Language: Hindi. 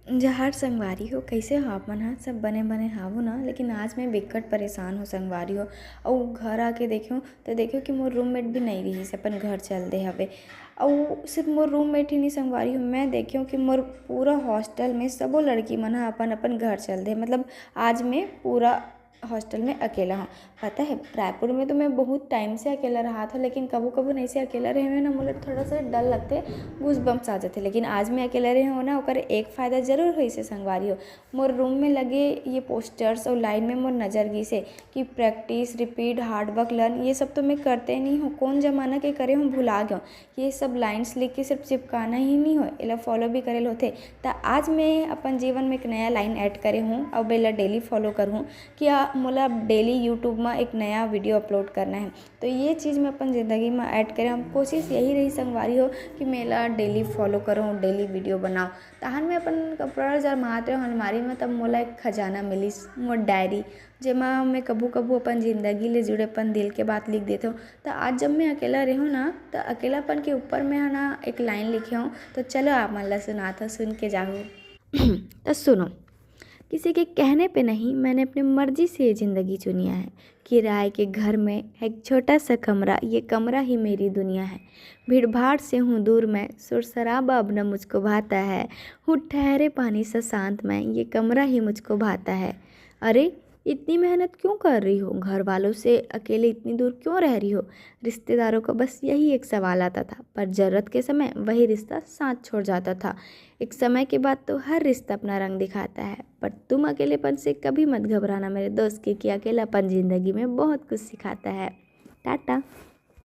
जहर संगवारी हो कइसे हो आप मन ह सब बने बने हावो न। लेकिन आज मैं बिकट परेशान हो संगवारी हो। अउ घर आके देखियो तो देखियो कि मोर रूममेट भी नइ रिहिस, अपन घर चल दे हवे। अउ सिर्फ मोर रूममेट ही नहीं संगवारी हो, मैं देखियो कि मोर पूरा हॉस्टल में सबो लड़की मन ह अपन अपन घर चल दे। मतलब आज मैं पूरा हॉस्टल में अकेला हूँ। पता है रायपुर में तो मैं बहुत टाइम से अकेला रहा था, लेकिन कबो कबो ऐसे अकेला रहे हुए ना मोला थोड़ा सा डर लगते, गूज़बम्प्स आ जाते। लेकिन आज मैं अकेला रहे हो ना, ओकर एक फ़ायदा ज़रूर होइसे संगवारी हो। मोर रूम में लगे ये पोस्टर्स और लाइन में मोर नज़र गिसे कि practice repeat hard work learn, ये सब तो मैं करते नहीं हूँ। कौन ज़माना के करे हूँ भुला गयो। ये सब लाइन्स लिख के सिर्फ चिपकाना ही नहीं हो, एला फॉलो भी करेल होथे। त आज मैं अपन जीवन में एक नया लाइन ऐड करे हूँ और बेला डेली फॉलो करहूँ कि मोला डेली यूट्यूब में एक नया वीडियो अपलोड करना है। तो ये चीज़ मैं अपन ज़िंदगी में ऐड करें। हम कोशिश यही रही संगवारी हो कि मेला डेली फॉलो करूँ, डेली वीडियो बनाओ। तहन में अपन कपड़ा जमात रहे अलमारी में, तब मोला एक खजाना मिलिस, मोर डायरी, जेमा मैं कभू कभू अपन ज़िंदगी ले जुड़े अपन दिल के बात लिख देते हूँ। तो आज जब मैं अकेला रही हूँ ना, तो अकेलापन के ऊपर मैं है ना एक लाइन लिखे हूँ। तो चलो आप मन ला सुनाता, सुन के जाओ। तो सुनो। किसी के कहने पे नहीं, मैंने अपनी मर्जी से ये ज़िंदगी चुनिया है। किराए के घर में एक छोटा सा कमरा, ये कमरा ही मेरी दुनिया है। भीड़ भाड़ से हूँ दूर मैं, सुर शराबा अब न मुझको भाता है। हूँ ठहरे पानी सा शांत मैं, ये कमरा ही मुझको भाता है। अरे इतनी मेहनत क्यों कर रही हो, घर वालों से अकेले इतनी दूर क्यों रह रही हो। रिश्तेदारों का बस यही एक सवाल आता था, पर ज़रूरत के समय वही रिश्ता साथ छोड़ जाता था। एक समय के बाद तो हर रिश्ता अपना रंग दिखाता है, पर तुम अकेलेपन से कभी मत घबराना मेरे दोस्त, की अकेलापन ज़िंदगी में बहुत कुछ सिखाता है। टाटा।